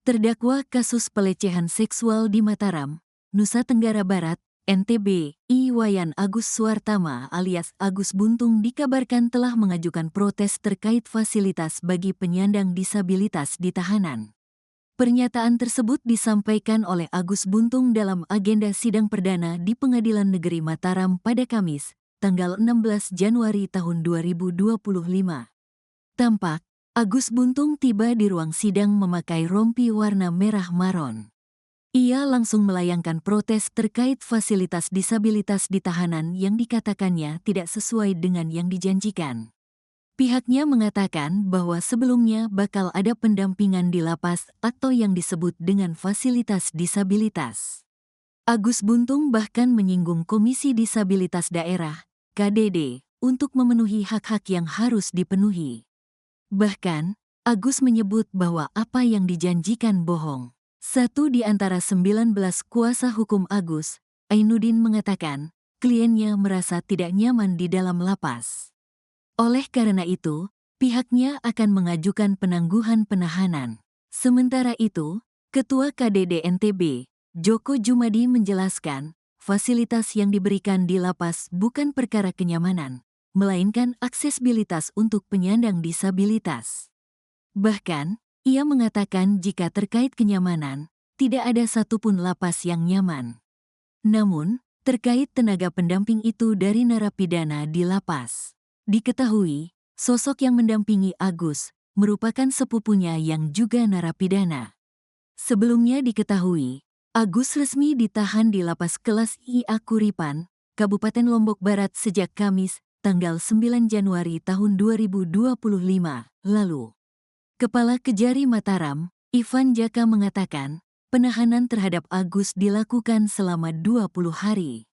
Terdakwa kasus pelecehan seksual di Mataram, Nusa Tenggara Barat, NTB, Iwayan Agus Suartama alias Agus Buntung dikabarkan telah mengajukan protes terkait fasilitas bagi penyandang disabilitas di tahanan. Pernyataan tersebut disampaikan oleh Agus Buntung dalam agenda sidang perdana di Pengadilan Negeri Mataram pada Kamis, tanggal 16 Januari tahun 2025. Tampak, Agus Buntung tiba di ruang sidang memakai rompi warna merah maron. Ia langsung melayangkan protes terkait fasilitas disabilitas di tahanan yang dikatakannya tidak sesuai dengan yang dijanjikan. Pihaknya mengatakan bahwa sebelumnya bakal ada pendampingan di lapas atau yang disebut dengan fasilitas disabilitas. Agus Buntung bahkan menyinggung Komisi Disabilitas Daerah, KDD, untuk memenuhi hak-hak yang harus dipenuhi. Bahkan, Agus menyebut bahwa apa yang dijanjikan bohong. Satu di antara 19 kuasa hukum Agus, Ainuddin mengatakan, kliennya merasa tidak nyaman di dalam lapas. Oleh karena itu, pihaknya akan mengajukan penangguhan penahanan. Sementara itu, Ketua KDD NTB, Joko Jumadi menjelaskan, fasilitas yang diberikan di lapas bukan perkara kenyamanan, melainkan aksesibilitas untuk penyandang disabilitas. Bahkan, ia mengatakan jika terkait kenyamanan, tidak ada satupun lapas yang nyaman. Namun, terkait tenaga pendamping itu dari narapidana di lapas. Diketahui, sosok yang mendampingi Agus merupakan sepupunya yang juga narapidana. Sebelumnya diketahui, Agus resmi ditahan di lapas kelas IA Kuripan, Kabupaten Lombok Barat sejak Kamis, tanggal 9 Januari tahun 2025 lalu. Kepala Kejari Mataram, Ivan Jaka mengatakan, penahanan terhadap Agus dilakukan selama 20 hari.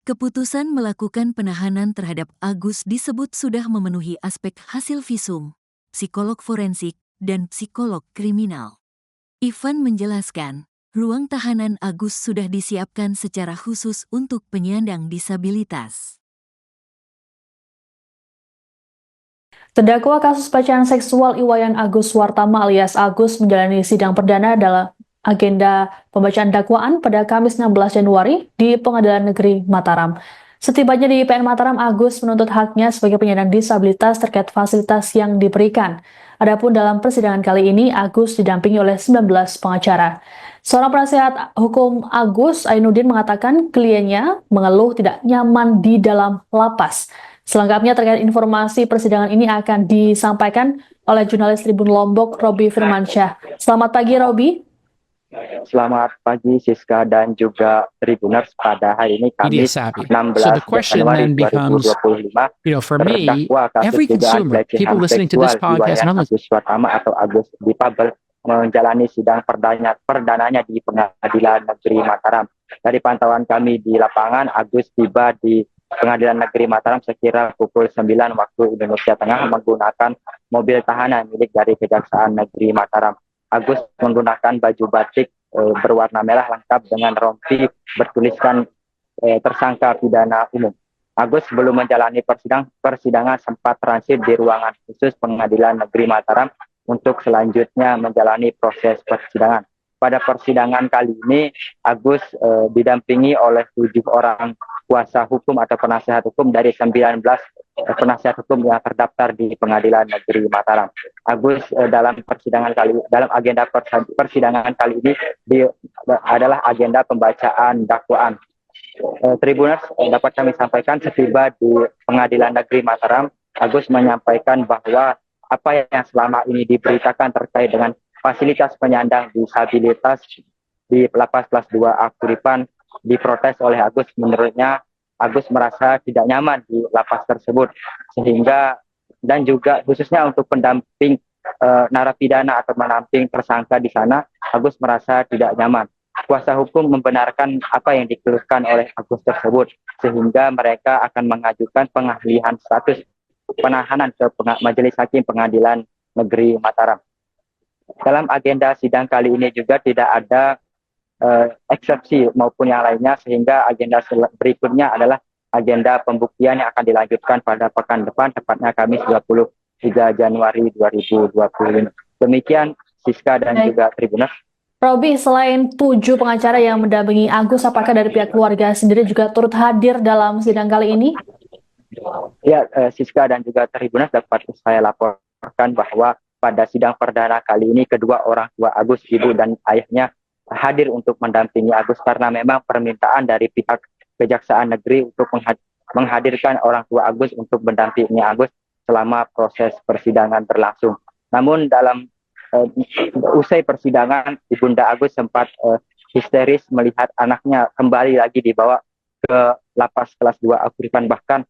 Keputusan melakukan penahanan terhadap Agus disebut sudah memenuhi aspek hasil visum, psikolog forensik, dan psikolog kriminal. Ivan menjelaskan, ruang tahanan Agus sudah disiapkan secara khusus untuk penyandang disabilitas. Terdakwa kasus pelecehan seksual Iwayan Agus Suartama alias Agus menjalani sidang perdana dalam agenda pembacaan dakwaan pada Kamis 16 Januari di Pengadilan Negeri Mataram. Setibanya di PN Mataram, Agus menuntut haknya sebagai penyandang disabilitas terkait fasilitas yang diberikan. Adapun dalam persidangan kali ini, Agus didampingi oleh 19 pengacara. Seorang penasihat hukum Agus, Ainuddin, mengatakan kliennya mengeluh tidak nyaman di dalam lapas. Selengkapnya terkait informasi persidangan ini akan disampaikan oleh jurnalis Tribun Lombok, Robi Firmansyah. Selamat pagi, Robi. Selamat pagi, Siska dan juga Tribuners. Pada hari ini Kamis 16 Januari 2025, for me, every dugaan consumer, people pelecehan listening to this seksual podcast, and Iwayan Agus Suartama atau Agus Difabel menjalani sidang perdananya di Pengadilan Negeri Mataram. Dari pantauan kami di lapangan, Agus tiba di Pengadilan Negeri Mataram sekira pukul 9 waktu Indonesia Tengah menggunakan mobil tahanan milik dari Kejaksaan Negeri Mataram. Agus menggunakan baju batik berwarna merah lengkap dengan rompi bertuliskan tersangka pidana umum. Agus belum menjalani persidangan sempat transit di ruangan khusus Pengadilan Negeri Mataram untuk selanjutnya menjalani proses persidangan. Pada persidangan kali ini, Agus didampingi oleh 7 orang kuasa hukum atau penasihat hukum dari 19 penasihat hukum yang terdaftar di Pengadilan Negeri Mataram. Agus dalam agenda persidangan kali ini adalah agenda pembacaan dakwaan. Tribuners, dapat kami sampaikan setiba di Pengadilan Negeri Mataram, Agus menyampaikan bahwa apa yang selama ini diberitakan terkait dengan fasilitas penyandang disabilitas di lapas kelas 2A Kuripan diprotes oleh Agus. Menurutnya, Agus merasa tidak nyaman di lapas tersebut, sehingga dan juga khususnya untuk pendamping narapidana atau menamping tersangka di sana, Agus merasa tidak nyaman. Kuasa hukum membenarkan apa yang dikeluhkan oleh Agus tersebut, sehingga mereka akan mengajukan pengalihan status penahanan ke Majelis Hakim Pengadilan Negeri Mataram. Dalam agenda sidang kali ini juga tidak ada eksepsi maupun yang lainnya, sehingga agenda berikutnya adalah agenda pembuktian yang akan dilanjutkan pada pekan depan, tepatnya Kamis 23 Januari 2025. Demikian Siska dan juga Tribuners. Robi, selain 7 pengacara yang mendampingi Agus, apakah dari pihak keluarga sendiri juga turut hadir dalam sidang kali ini? Ya, Siska dan juga Tribuners, dapat saya laporkan bahwa pada sidang perdana kali ini kedua orang tua Agus, ibu dan ayahnya, hadir untuk mendampingi Agus karena memang permintaan dari pihak Kejaksaan Negeri untuk menghadirkan orang tua Agus untuk mendampingi Agus selama proses persidangan berlangsung. Namun dalam usai persidangan, Ibunda Agus sempat histeris melihat anaknya kembali lagi dibawa ke lapas kelas 2 Afrikan. Bahkan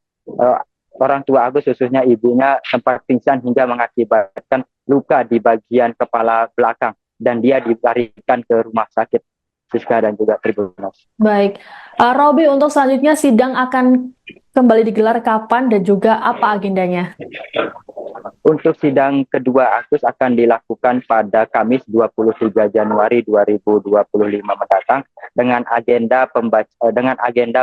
orang tua Agus, khususnya ibunya, sempat pingsan hingga mengakibatkan luka di bagian kepala belakang dan dia dilarikan ke rumah sakit. Siska dan juga Tribuners. Baik, Robi, untuk selanjutnya sidang akan kembali digelar kapan dan juga apa agendanya? Untuk sidang kedua Agus akan dilakukan pada Kamis 23 Januari 2025 mendatang dengan agenda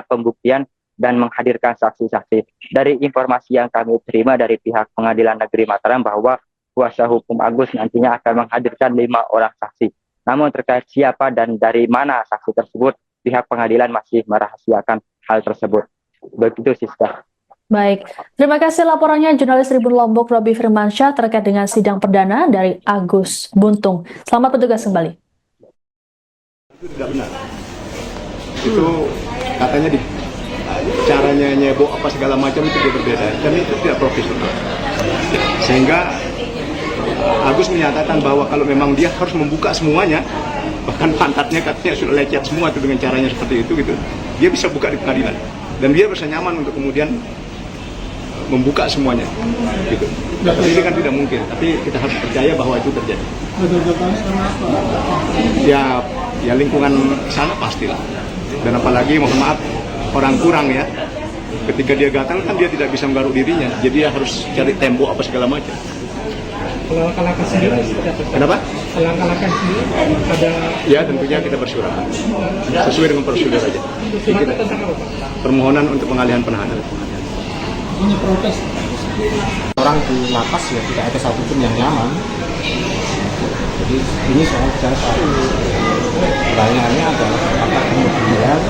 pembuktian dan menghadirkan saksi-saksi. Dari informasi yang kami terima dari pihak Pengadilan Negeri Mataram bahwa kuasa hukum Agus nantinya akan menghadirkan 5 orang saksi. Namun terkait siapa dan dari mana saksi tersebut, pihak pengadilan masih merahasiakan hal tersebut. Begitu, Siska. Baik, terima kasih laporannya jurnalis Tribun Lombok Robi Firmansyah terkait dengan sidang perdana dari Agus Buntung. Selamat bertugas kembali. Itu tidak benar. Itu katanya di caranya nyebok apa segala macam itu dia berbeda dan itu tidak profesional. Sehingga Agus menyatakan bahwa kalau memang dia harus membuka semuanya, bahkan pantatnya katanya sudah lecet semua itu dengan caranya seperti itu gitu, dia bisa buka di pengadilan dan dia bisa nyaman untuk kemudian membuka semuanya gitu. Tapi ini kan tidak mungkin, tapi kita harus percaya bahwa itu terjadi. Ya lingkungan sana pastilah. Dan apalagi mohon maaf, orang kurang ya. Ketika dia gatal kan dia tidak bisa menggaruk dirinya, jadi dia harus cari tembok apa segala macam. Langkah-langkah sendiri Kenapa? Langkah-langkah sendiri ada. Ya tentunya kita bersurat sesuai dengan prosedur aja. Permohonan untuk pengalihan penahanan. Ini protes. Orang di lapas ya tidak ada satupun yang nyaman. Jadi ini bicara soal pertanyaannya adalah apakah kemudian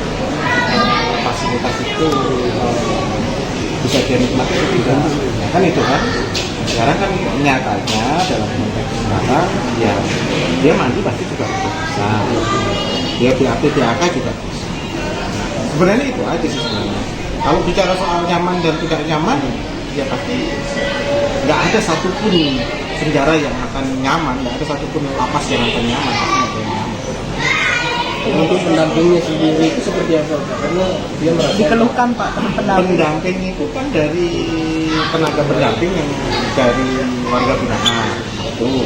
fasilitas itu bisa dinikmati atau tidak? Ya kan itu kan. Sekarang kan nyatanya dalam konteks sekarang ya dia mandi pasti juga bisa. Dia BAP BAK juga bisa. Sebenarnya itu aja sih sebenarnya. Kalau bicara soal nyaman dan tidak nyaman, ya pasti nggak ada satupun penjara yang akan nyaman, nggak ada satupun lapas yang akan nyaman, pasti nggak ada yang nyaman. Untuk pendampingnya sendiri itu seperti apa Pak? Karena dia merasa dikeluhkan Pak Pendamping itu kan dari tenaga pendamping yang dari warga binaan itu.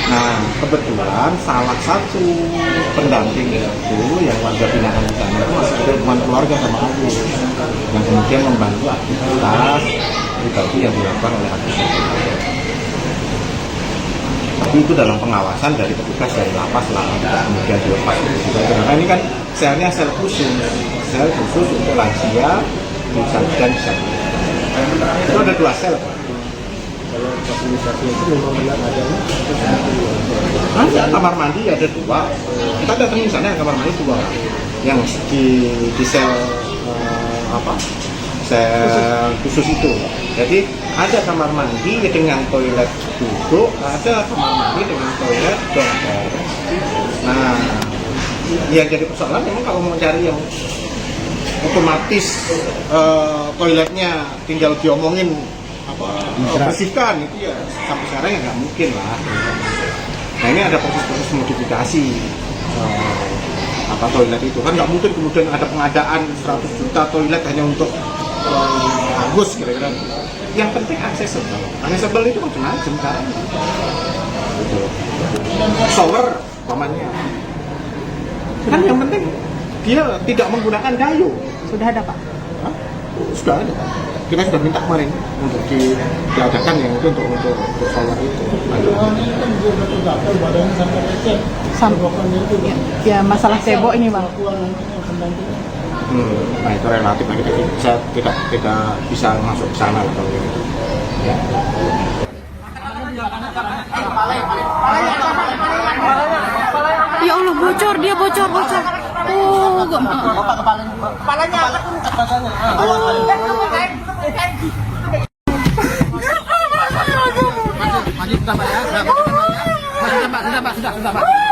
Nah kebetulan salah satu pendamping itu yang warga binaan di sana itu masih ada hubungan keluarga sama aku yang kemudian membantu aktivitas pribadi yang dilakukan oleh aku. Tapi itu dalam pengawasan dari petugas dari lapas lah, kemudian dilepas juga. Karena ini kan selnya sel khusus untuk lansia dan disabilitas. Itu ada 2 sel. kalau fasilitasi itu memang benar adanya. Ada kamar mandi ada 2. Kita datang di sana kamar mandi 2 yang di sel sel khusus itu. Jadi ada kamar mandi dengan toilet duduk, ada kamar mandi dengan toilet dongker. Nah, yang jadi persoalan memang kalau mau cari yang otomatis toiletnya tinggal diomongin bersihkan itu ya sampai sekarang ya nggak mungkin lah. Nah ini ada proses-proses modifikasi toilet itu kan nggak mungkin kemudian ada pengadaan 100 juta toilet hanya untuk bagus kira-kira. Yang penting accessible itu macam-macam kan. Gitu. Shower pamannya kan yang penting dia tidak menggunakan dayu. Sudah ada Pak? Hah? Sudah ada. Kita sudah minta kemarin untuk diadakan yang itu untuk shower itu. Ya masalah cebok ini Bang. Nah itu relatif, saya tidak bisa masuk ke sana kalau gitu. Ya. Yuk bocor, dia bocor. Oh, kepalanya. Sudah, Pak.